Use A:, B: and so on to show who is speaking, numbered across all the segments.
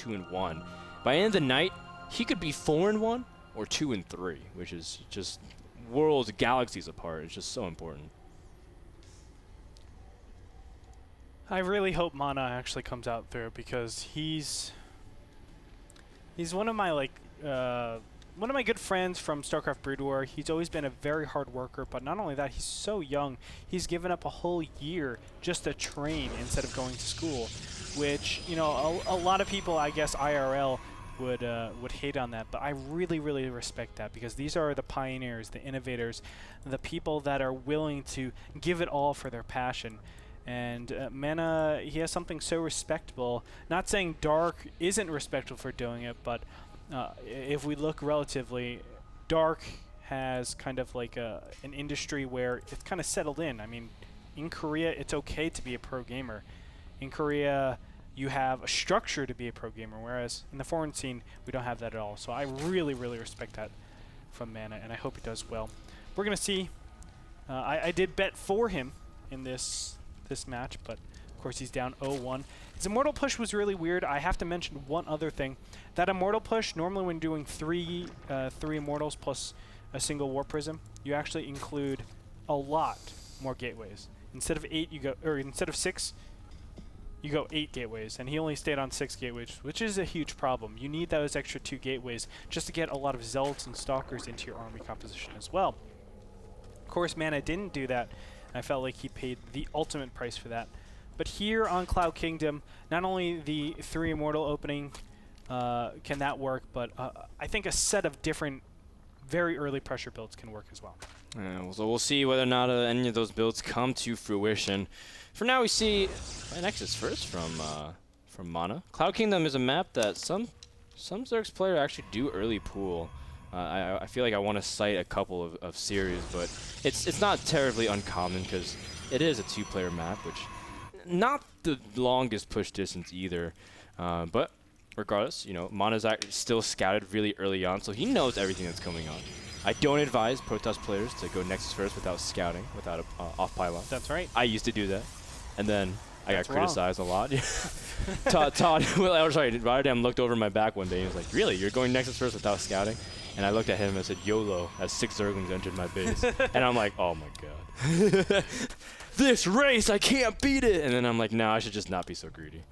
A: only 2-1. By the end of the night, he could be 4-1 or 2-3, which is just worlds, galaxies apart. It's just so important.
B: I really hope Mana actually comes out there because he's one of my one of my good friends from StarCraft Brood War. He's always been a very hard worker, but not only that, he's so young. He's given up a whole year just to train instead of going to school, which, you know, a lot of people, I guess, IRL would hate on that, but I really, really respect that because these are the pioneers, the innovators, the people that are willing to give it all for their passion. And Mana, he has something so respectable. Not saying Dark isn't respectful for doing it, but if we look relatively, Dark has kind of like an industry where it's kind of settled in. I mean, in Korea, it's okay to be a pro gamer. In Korea, you have a structure to be a pro gamer, whereas in the foreign scene, we don't have that at all. So I really, really respect that from Mana, and I hope he does well. We're going to see. I did bet for him in this match, but of course he's down 0-1. His Immortal push was really weird. I have to mention one other thing. That Immortal push, normally when doing three Immortals plus a single War Prism, you actually include a lot more gateways. Instead of 8, you go, or instead of 6, you go 8 gateways, and he only stayed on 6 gateways, which is a huge problem. You need those extra 2 gateways just to get a lot of Zealots and Stalkers into your army composition as well. Of course, Mana didn't do that. I felt like he paid the ultimate price for that. But here on Cloud Kingdom, not only the 3 Immortal opening can that work, but I think a set of different very early pressure builds can work as well.
A: So we'll see whether or not any of those builds come to fruition. For now, we see Nexus first from Mana. Cloud Kingdom is a map that some Zerg's players actually do early pool. I feel like I want to cite a couple of series, but it's not terribly uncommon because it is a 2-player map, which not the longest push distance either. But regardless, you know, Mana's still scouted really early on, so he knows everything that's coming on. I don't advise Protoss players to go Nexus first without scouting, without a off pylon.
B: That's right.
A: I used to do that, and then I got criticized a lot. Todd, Rotterdam looked over my back one day and was like, "Really, you're going Nexus first without scouting?" And I looked at him and said, "YOLO," as 6 Zerglings entered my base. And I'm like, "Oh my god, this race, I can't beat it!" And then I'm like, "No, I should just not be so greedy."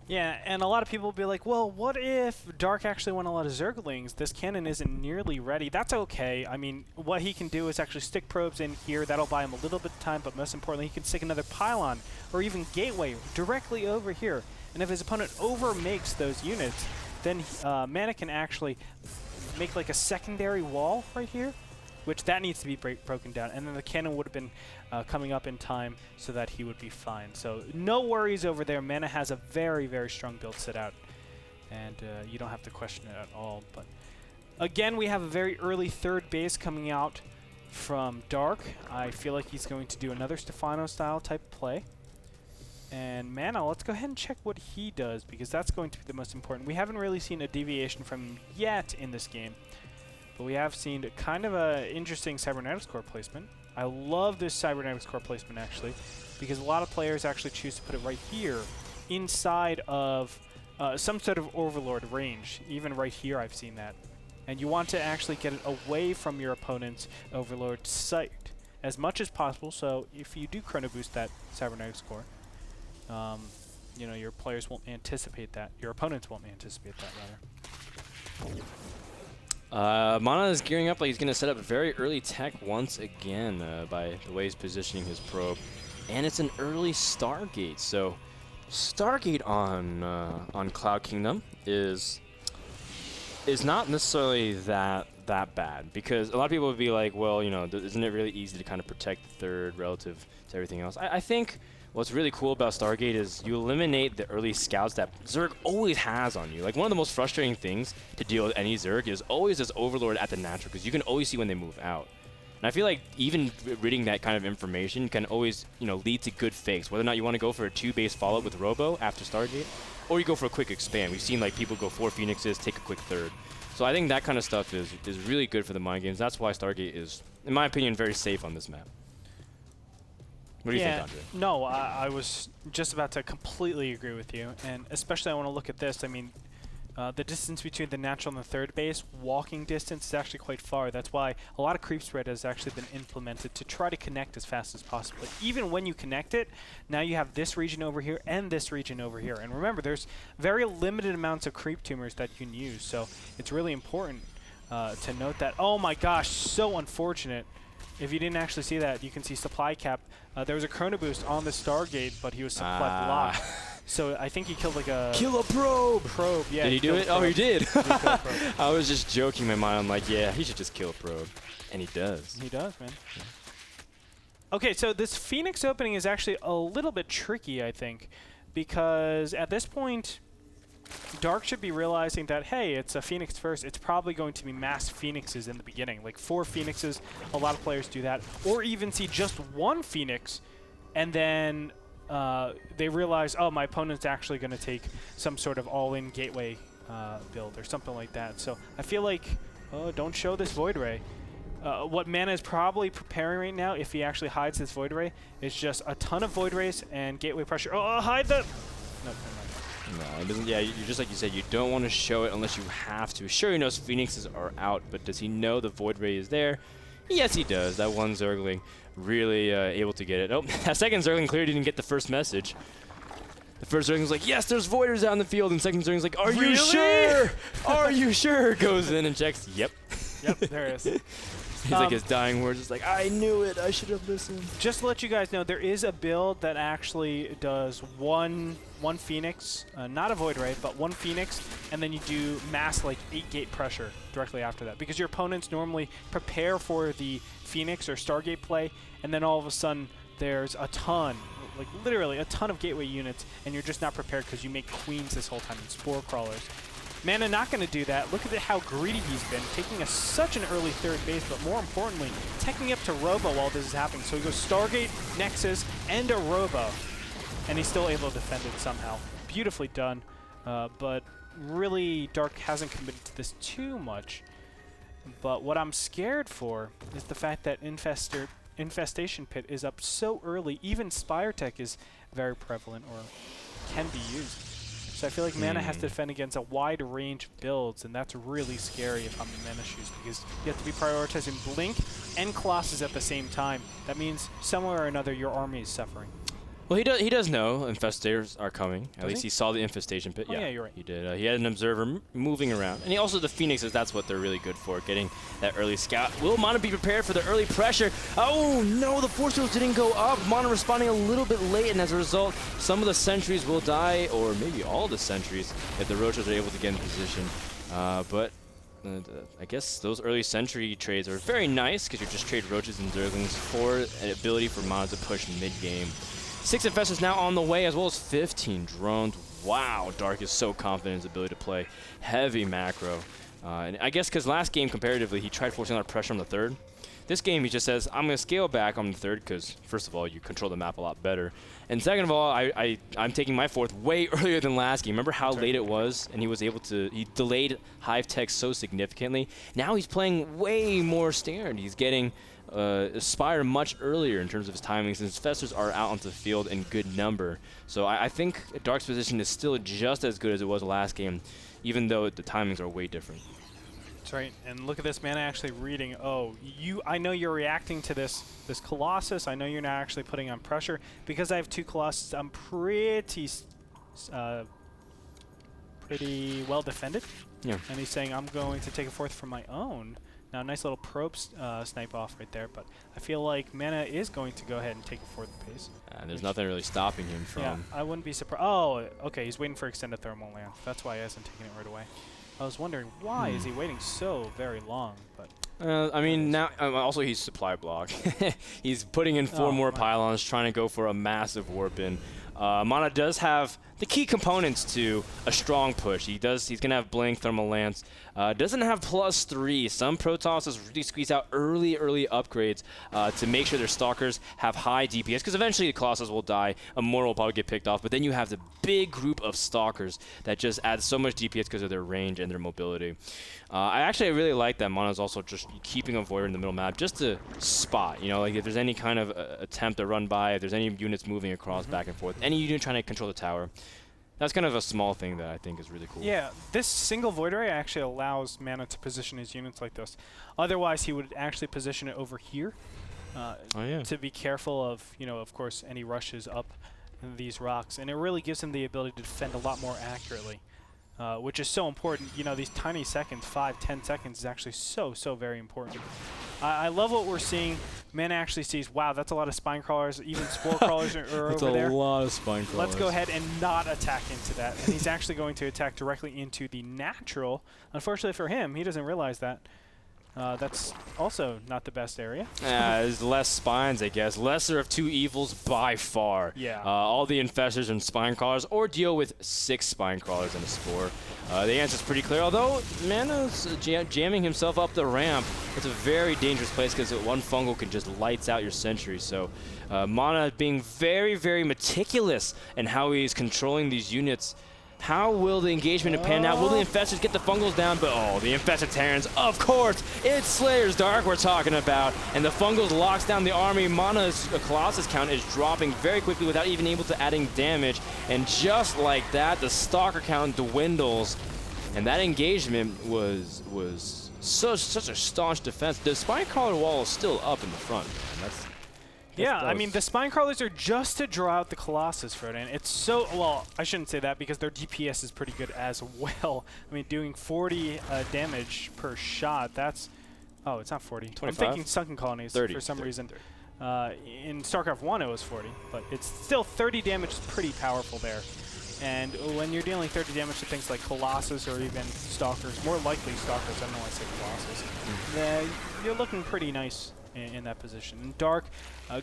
B: Yeah, and a lot of people will be like, well, what if Dark actually won a lot of Zerglings? This cannon isn't nearly ready. That's okay. I mean, what he can do is actually stick probes in here. That'll buy him a little bit of time, but most importantly, he can stick another pylon or even gateway directly over here. And if his opponent overmakes those units, then Mana can actually make like a secondary wall right here, which that needs to be broken down. And then the cannon would have been coming up in time so that he would be fine. So no worries over there. Mana has a very, very strong build set out, and you don't have to question it at all. But again, we have a very early 3rd base coming out from Dark. I feel like he's going to do another Stefano-style type play. And Mana, let's go ahead and check what he does, because that's going to be the most important. We haven't really seen a deviation from him yet in this game, but we have seen kind of an interesting Cybernetics Core placement. I love this Cybernetics Core placement, actually, because a lot of players actually choose to put it right here inside of some sort of Overlord range. Even right here, I've seen that. And you want to actually get it away from your opponent's Overlord sight as much as possible, so if you do Chrono Boost that Cybernetics Core, you know, your players won't anticipate that. Your opponents won't anticipate that, rather.
A: Mana is gearing up like he's going to set up very early tech once again by the way he's positioning his probe. And it's an early Stargate. So Stargate on Cloud Kingdom is not necessarily that bad, because a lot of people would be like, well, you know, isn't it really easy to kind of protect the 3rd relative to everything else? I think what's really cool about Stargate is you eliminate the early scouts that Zerg always has on you. Like, one of the most frustrating things to deal with any Zerg is always this Overlord at the natural, because you can always see when they move out. And I feel like even reading that kind of information can always, you know, lead to good fakes. Whether or not you want to go for a 2-base follow-up with Robo after Stargate, or you go for a quick expand. We've seen like people go 4 Phoenixes, take a quick 3rd. So I think that kind of stuff is really good for the mind games. That's why Stargate is, in my opinion, very safe on this map. What do you think, Andre?
B: No, I was just about to completely agree with you, and especially I want to look at this. I mean, the distance between the natural and the third base, walking distance, is actually quite far. That's why a lot of creep spread has actually been implemented to try to connect as fast as possible. But even when you connect it, now you have this region over here and this region over here. And remember, there's very limited amounts of creep tumors that you can use, so it's really important to note that. Oh my gosh, so unfortunate. If you didn't actually see that, you can see supply cap. There was a chrono boost on the Stargate, but he was supply blocked. So I think he killed like a...
A: Kill a probe!
B: Probe, yeah.
A: Did he do it? Oh, he did.
B: He
A: I was just joking in my mind. I'm like, yeah, he should just kill a probe. And he does.
B: He does, man. Yeah. Okay, so this Phoenix opening is actually a little bit tricky, I think, because at this point, Dark should be realizing that, hey, it's a Phoenix first. It's probably going to be mass Phoenixes in the beginning. Like 4 Phoenixes, a lot of players do that. Or even see just 1 Phoenix, and then they realize, oh, my opponent's actually going to take some sort of all-in gateway build or something like that. So I feel like, oh, don't show this Void Ray. What Mana is probably preparing right now, if he actually hides this Void Ray, is just a ton of Void Rays and gateway pressure. Oh, hide the... No, never mind.
A: No, it doesn't. Yeah, you just like you said, you don't want to show it unless you have to. Sure, he knows Phoenixes are out, but does he know the Void Ray is there? Yes, he does. That one Zergling really able to get it. Oh, that second Zergling clearly didn't get the first message. The first Zergling's like, yes, there's Voiders out in the field, and second Zergling's like, are you sure? Are you sure? Goes in and checks. Yep.
B: Yep, there it is.
A: He's like his dying words. It's like, I knew it. I should have listened.
B: Just to let you guys know, there is a build that actually does one Phoenix, not a Void Ray, but 1 Phoenix, and then you do mass like 8 gate pressure directly after that. Because your opponents normally prepare for the Phoenix or Stargate play, and then all of a sudden there's a ton, like literally a ton of gateway units, and you're just not prepared because you make queens this whole time and spore crawlers. Mana not going to do that. Look at how greedy he's been, taking such an early third base, but more importantly, teching up to Robo while this is happening. So he goes Stargate, Nexus, and a Robo, and he's still able to defend it somehow. Beautifully done, but really Dark hasn't committed to this too much. But what I'm scared for is the fact that Infestation Pit is up so early. Even Spire Tech is very prevalent or can be used. So I feel like Mana has to defend against a wide range of builds, and that's really scary if I'm in Mana shoes, because you have to be prioritizing Blink and Colossus at the same time. That means somewhere or another your army is suffering.
A: Well, he does know Infestators are coming. At least he saw the Infestation Pit.
B: Oh, yeah, you're right.
A: He did. He had an observer moving around. And he also, the Phoenixes, that's what they're really good for, getting that early scout. Will Mana be prepared for the early pressure? Oh, no, the force fields didn't go up. Mana responding a little bit late, and as a result, some of the sentries will die, or maybe all the sentries, if the Roaches are able to get in position. But I guess those early sentry trades are very nice, because you just trade Roaches and Zerglings for an ability for Mana to push mid-game. 6 Infestors now on the way, as well as 15 drones. Wow, Dark is so confident in his ability to play heavy macro. And I guess because last game, comparatively, he tried forcing a lot of pressure on the third. This game, he just says, I'm going to scale back on the third because, first of all, you control the map a lot better. And second of all, I'm taking my fourth way earlier than last game. Remember how late it was? And he was able to, he delayed Hive Tech so significantly. Now he's playing way more standard. He's getting Aspire much earlier in terms of his timing, since Festers are out onto the field in good number. So I think Dark's position is still just as good as it was last game, even though the timings are way different.
B: That's right. And look at this, Mana actually reading. Oh, I know you're reacting to this Colossus. I know you're not actually putting on pressure. Because I have 2 Colossus, I'm pretty well defended.
A: Yeah.
B: And he's saying, I'm going to take a fourth from my own. Now, nice little probe snipe off right there, but I feel like Mana is going to go ahead and take a fourth pace.
A: There's nothing really stopping him from...
B: Yeah, I wouldn't be surprised. Oh, okay, he's waiting for extended thermal land. That's why he hasn't taken it right away. I was wondering, why is he waiting so very long? But
A: I mean, now also he's supply block. He's putting in 4 more pylons, trying to go for a massive warp in. Mana does have the key components to a strong push. He's gonna have Blink, Thermal Lance. Doesn't have +3. Some Protosses really squeeze out early upgrades to make sure their Stalkers have high DPS, because eventually the Colossus will die, Immortal will probably get picked off, but then you have the big group of Stalkers that just add so much DPS because of their range and their mobility. I really like that Mono's also just keeping a Voider in the middle map just to spot, you know, like if there's any kind of attempt to run by, if there's any units moving across back and forth, any unit trying to control the tower. That's kind of a small thing that I think is really cool.
B: Yeah, this single Void Ray actually allows Mana to position his units like this. Otherwise, he would actually position it over here to be careful of, you know, of course, any rushes up these rocks. And it really gives him the ability to defend a lot more accurately, which is so important. You know, these tiny seconds, 5-10 seconds, is actually so very important. I love what we're seeing. Mana actually sees, wow, that's a lot of spine crawlers, even spore crawlers are over there.
A: That's a lot of spine crawlers.
B: Let's go ahead and not attack into that. And he's actually going to attack directly into the natural. Unfortunately for him, he doesn't realize that. That's also not the best area.
A: There's less spines, I guess. Lesser of two evils by far.
B: Yeah.
A: All the infestors and spine crawlers, or deal with 6 spine crawlers and a spore. The answer's pretty clear, although Mana's jamming himself up the ramp. It's a very dangerous place because one fungal can just lights out your sentry. So Mana being very meticulous in how he's controlling these units. How will the engagement pan out? Will the Infestors get the Fungals down? But the Infested Terrans, of course, it's Slayer's Dark we're talking about. And the Fungals locks down the army. Mana's Colossus count is dropping very quickly without even able to adding damage. And just like that, the Stalker count dwindles. And that engagement was such a staunch defense. The Spine Crawler wall is still up in the front, man.
B: I mean, the Spine Crawlers are just to draw out the Colossus, Frodan. It's so, well, I shouldn't say that because their DPS is pretty good as well. I mean, doing 40 damage per shot, that's, oh, it's not 40. 25? I'm thinking Sunken Colonies
A: 30,
B: for some
A: 30,
B: reason.
A: 30.
B: In StarCraft 1, it was 40, but it's still 30 damage is pretty powerful there. And when you're dealing 30 damage to things like Colossus or even Stalkers, more likely Stalkers, I don't know why I say Colossus, then you're looking pretty nice in that position. And Dark,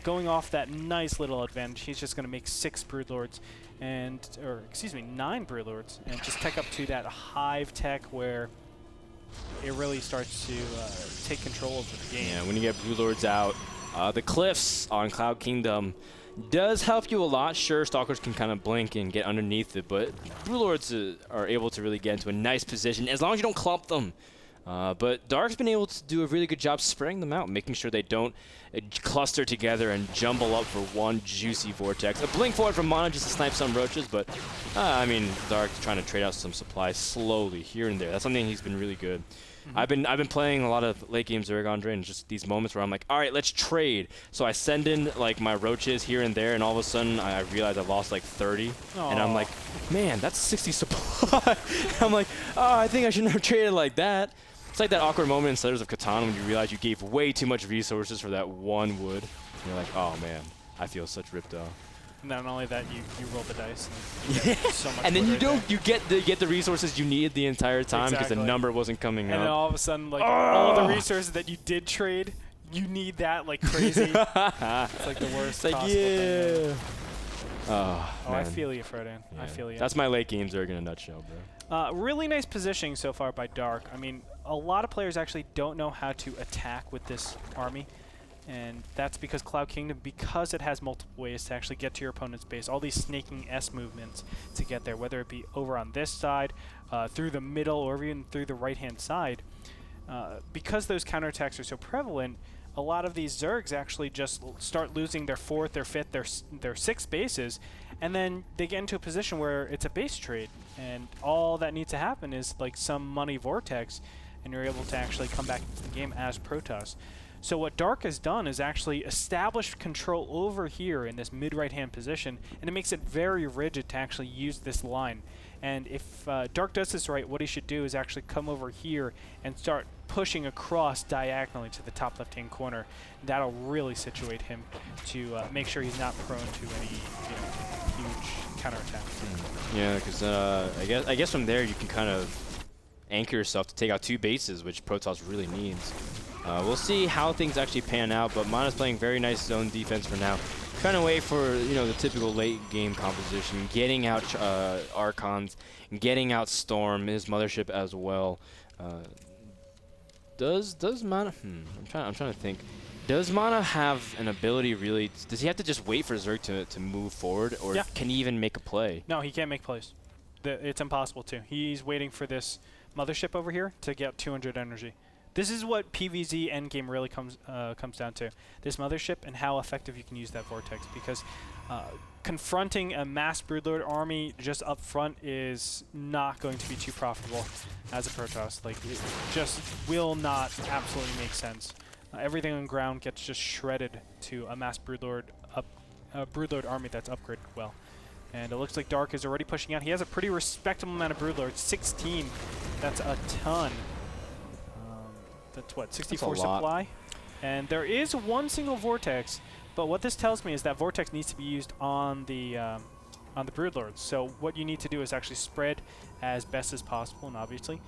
B: going off that nice little advantage, he's just going to make 6 Broodlords and, or excuse me, 9 Broodlords, and just tech up to that Hive tech where it really starts to take control of the game.
A: Yeah, when you get Broodlords out, the cliffs on Cloud Kingdom does help you a lot. Sure, Stalkers can kind of blink and get underneath it, but Broodlords are able to really get into a nice position as long as you don't clump them. But Dark's been able to do a really good job spreading them out, making sure they don't cluster together and jumble up for one juicy vortex. A blink forward from Mana just to snipe some roaches, but I mean, Dark's trying to trade out some supplies slowly here and there. That's something he's been really good. I've been playing a lot of late game Zerg Drain, just these moments where I'm like, all right, let's trade. So I send in like my roaches here and there, and all of a sudden I realize I lost like 30, and I'm like, man, that's 60 supply. I'm like, oh, I think I shouldn't have traded like that. It's like that awkward moment in Settlers of Catan when you realize you gave way too much resources for that one wood. And you're like, oh man, I feel such ripped off.
B: Not only that, you roll the dice. And so much
A: and then you get the resources you needed the entire time because the number wasn't coming out.
B: And then all of a sudden, like all the resources that you did trade, you need that like crazy. It's like the worst possible thing.
A: Oh,
B: I feel you, Frodan.
A: Yeah.
B: I feel you.
A: That's my late game Zerg in a nutshell, bro.
B: Really nice positioning so far by Dark. I mean, a lot of players actually don't know how to attack with this army. And that's because Cloud Kingdom, because it has multiple ways to actually get to your opponent's base, all these snaking S movements to get there, whether it be over on this side, through the middle, or even through the right-hand side. Because those counterattacks are so prevalent, a lot of these Zergs actually just start losing their 4th, their 5th, their 6th bases, and then they get into a position where it's a base trade. And all that needs to happen is like some money vortex, and you're able to actually come back into the game as Protoss. So what Dark has done is actually established control over here in this mid-right-hand position, and it makes it very rigid to actually use this line. And if Dark does this right, what he should do is actually come over here and start pushing across diagonally to the top left-hand corner. That'll really situate him to make sure he's not prone to any huge counterattack.
A: Yeah, because I guess from there you can kind of anchor yourself to take out 2 bases, which Protoss really needs. We'll see how things actually pan out, but Mana's playing very nice zone defense for now. trying to wait for, you know, the typical late game composition, getting out Archons, getting out Storm, his mothership as well. Does Mana? I'm trying to think. Does Mana have an ability really? Does he have to just wait for Zerg to move forward, or can he even make a play?
B: No, he can't make plays. It's impossible to. He's waiting for this mothership over here to get 200 energy. This is what PvZ endgame really comes down to. This mothership and how effective you can use that vortex, because confronting a mass Broodlord army just up front is not going to be too profitable as a Protoss. Like, it just will not absolutely make sense. Everything on ground gets just shredded to a mass Broodlord Broodlord army that's upgraded well. And it looks like Dark is already pushing out. He has a pretty respectable amount of Broodlords, 16. That's a ton. That's what, 64 supply? And there is one single Vortex, but what this tells me is that Vortex needs to be used on the Broodlords. So what you need to do is actually spread as best as possible, and obviously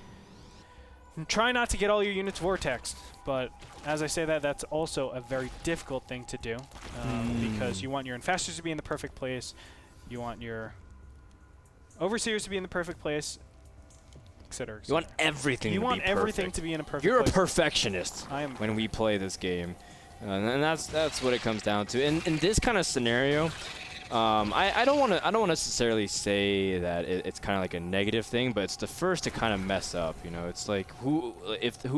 B: try not to get all your units Vortexed. But as I say that, that's also a very difficult thing to do, because you want your Infestors to be in the perfect place, you want your Overseers to be in the perfect place, etc.
A: You want everything. You want everything
B: to be in a perfect.
A: You're
B: place.
A: a perfectionist.
B: I am.
A: When we play this game, and that's what it comes down to. In this kind of scenario, I don't want to necessarily say that it's kind of like a negative thing, but it's the first to kind of mess up. You know, it's like who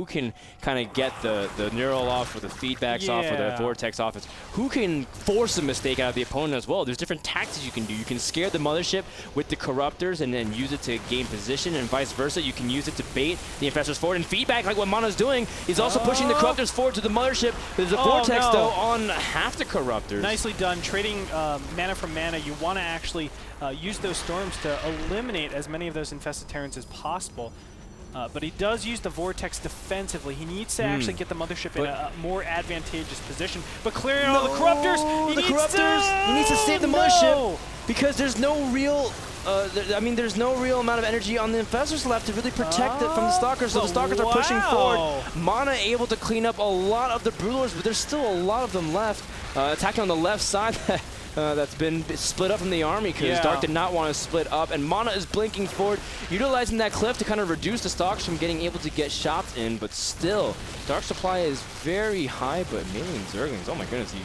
A: can kind of get the neural off or the feedbacks off or the vortex off. It's who can force a mistake out of the opponent as well. There's different tactics you can do. You can scare the mothership with the corruptors and then use it to gain position, and vice versa. You can use it to bait the infestors forward and feedback, like what Mana's doing. He's also pushing the corruptors forward to the mothership. There's a vortex though on half the corruptors.
B: Nicely done, trading mana from mana. You want to actually use those storms to eliminate as many of those infested Terrans as possible. But he does use the vortex defensively. He needs to actually get the mothership in a more advantageous position. But clearing all the corruptors,
A: he needs to save the mothership, because there's no real. There's no real amount of energy on the infestors left to really protect it from the stalkers. So the stalkers are pushing forward. Mana able to clean up a lot of the Broodlords, but there's still a lot of them left. Attacking on the left side. That's been split up from the army, because Dark did not want to split up, and Mana is blinking forward, utilizing that cliff to kind of reduce the stalks from getting able to get shots in, but still, Dark supply is very high, but mainly in Zerglings. Oh my goodness, he's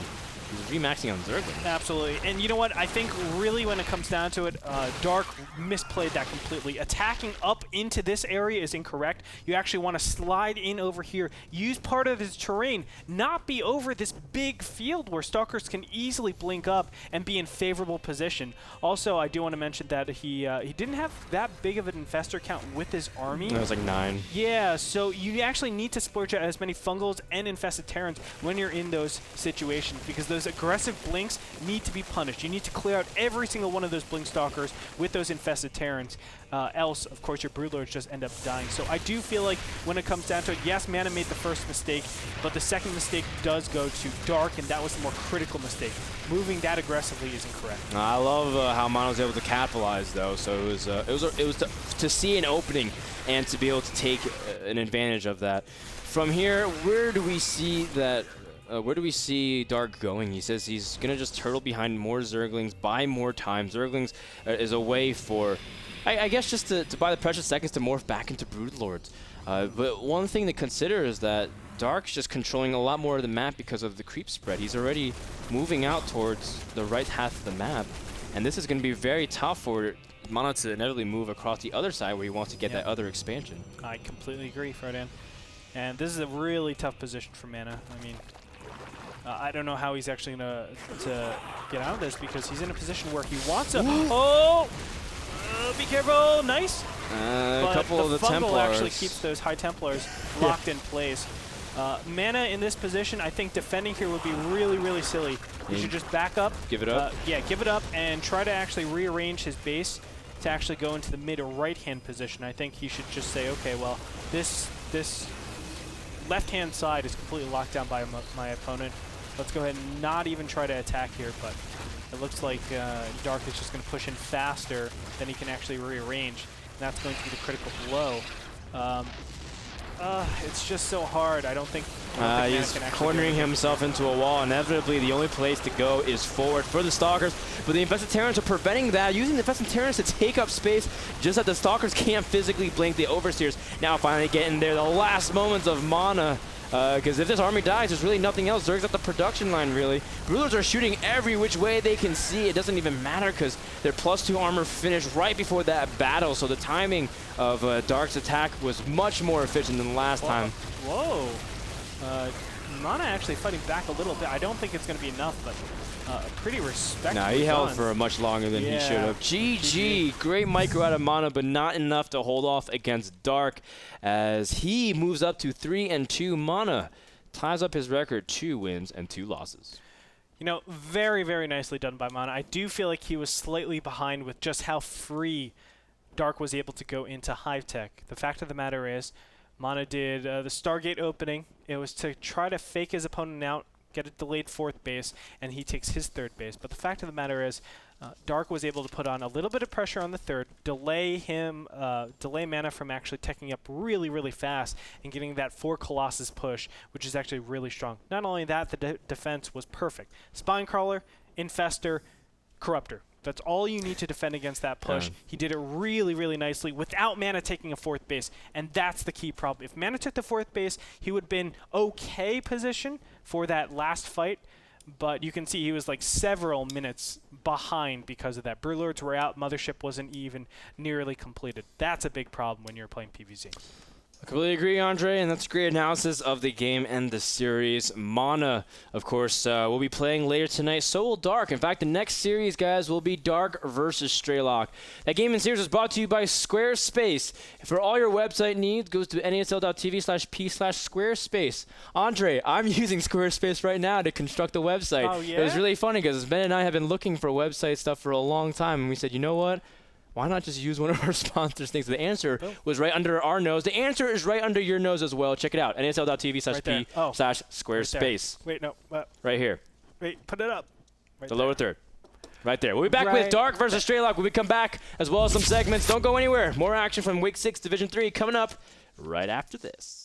A: remaxing on Zerglings.
B: Absolutely, and you know what? I think really when it comes down to it, Dark misplayed that completely. Attacking up into this area is incorrect. You actually want to slide in over here, use part of this terrain, not be over this big field where stalkers can easily blink up and be in favorable position. Also, I do want to mention that he didn't have that big of an infestor count with his army.
A: It was like 9.
B: Yeah, so you actually need to splurge out as many fungals and infested Terrans when you're in those situations, because those aggressive blinks need to be punished. You need to clear out every single one of those blink stalkers with those infested Terrans. Else, of course, your Broodlords just end up dying. So I do feel like when it comes down to it, yes, Mana made the first mistake, but the second mistake does go to Dark, and that was the more critical mistake. Moving that aggressively is incorrect.
A: I love how Mana was able to capitalize, though. So it was to see an opening and to be able to take an advantage of that. From here, where do we see that? Where do we see Dark going? He says he's going to just turtle behind more Zerglings, buy more time. Zerglings is a way for, I guess, just to buy the precious seconds to morph back into Broodlords. But one thing to consider is that Dark's just controlling a lot more of the map because of the creep spread. He's already moving out towards the right half of the map. And this is going to be very tough for Mana to inevitably move across the other side where he wants to get that other expansion.
B: I completely agree, Frodan. And this is a really tough position for Mana. I mean, I don't know how he's actually going to get out of this, because he's in a position where he wants to... Be careful! Nice!
A: A couple of the Templars
B: actually keeps those High Templars locked in place. Mana in this position, I think defending here would be really, really silly. You should just back up.
A: Give it up?
B: Yeah, give it up and try to actually rearrange his base to actually go into the mid or right-hand position. I think he should just say, okay, well, this left-hand side is completely locked down by my opponent. Let's go ahead and not even try to attack here, but it looks like Dark is just going to push in faster than he can actually rearrange. And that's going to be the critical blow. It's just so hard. I don't think
A: he's cornering himself into a wall. Inevitably, the only place to go is forward for the Stalkers, but the Infested Terrans are preventing that, using the Infested Terrans to take up space just that the Stalkers can't physically blink the Overseers. Now finally getting there, the last moments of mana, because if this army dies, there's really nothing else. Zerg's at the production line, really. Rulers are shooting every which way they can see. It doesn't even matter because their +2 armor finished right before that battle, so the timing of Dark's attack was much more efficient than the last time.
B: Whoa. Mana actually fighting back a little bit. I don't think it's going to be enough, but pretty respectable.
A: Nah, he held for much longer than he should have. GG. Great micro out of Mana, but not enough to hold off against Dark as he moves up to 3-2. Mana ties up his record, 2 wins and 2 losses.
B: You know, very, very nicely done by Mana. I do feel like he was slightly behind with just how free Dark was able to go into Hive Tech. The fact of the matter is, Mana did the Stargate opening. It was to try to fake his opponent out, get a delayed 4th base, and he takes his 3rd base. But the fact of the matter is, Dark was able to put on a little bit of pressure on the 3rd, delay Mana from actually teching up really, really fast and getting that 4 Colossus push, which is actually really strong. Not only that, the defense was perfect. Spinecrawler, Infestor, Corruptor. That's all you need to defend against that push. He did it really, really nicely without Mana taking a 4th base, and that's the key problem. If Mana took the 4th base, he would have been okay position for that last fight, but you can see he was like several minutes behind because of that. Brewlords were out, Mothership wasn't even nearly completed. That's a big problem when you're playing PvZ.
A: I completely agree, Andre, and that's a great analysis of the game and the series. Mana, of course, will be playing later tonight. So will Dark. In fact, the next series, guys, will be Dark versus Straylock. That game and series was brought to you by Squarespace. For all your website needs, go to nasl.tv/p/Squarespace. Andre, I'm using Squarespace right now to construct a website.
B: Oh, yeah?
A: It was really funny because Ben and I have been looking for website stuff for a long time, and we said, you know what? Why not just use one of our sponsors' things? The answer was right under our nose. The answer is right under your nose as well. Check it out. nasl.tv/p/Squarespace.
B: Wait, no.
A: Right here.
B: Wait, put it up.
A: The lower third. Right there. We'll be back with Dark versus Straylock when we come back, as well as some segments. Don't go anywhere. More action from Week 6 Division 3 coming up right after this.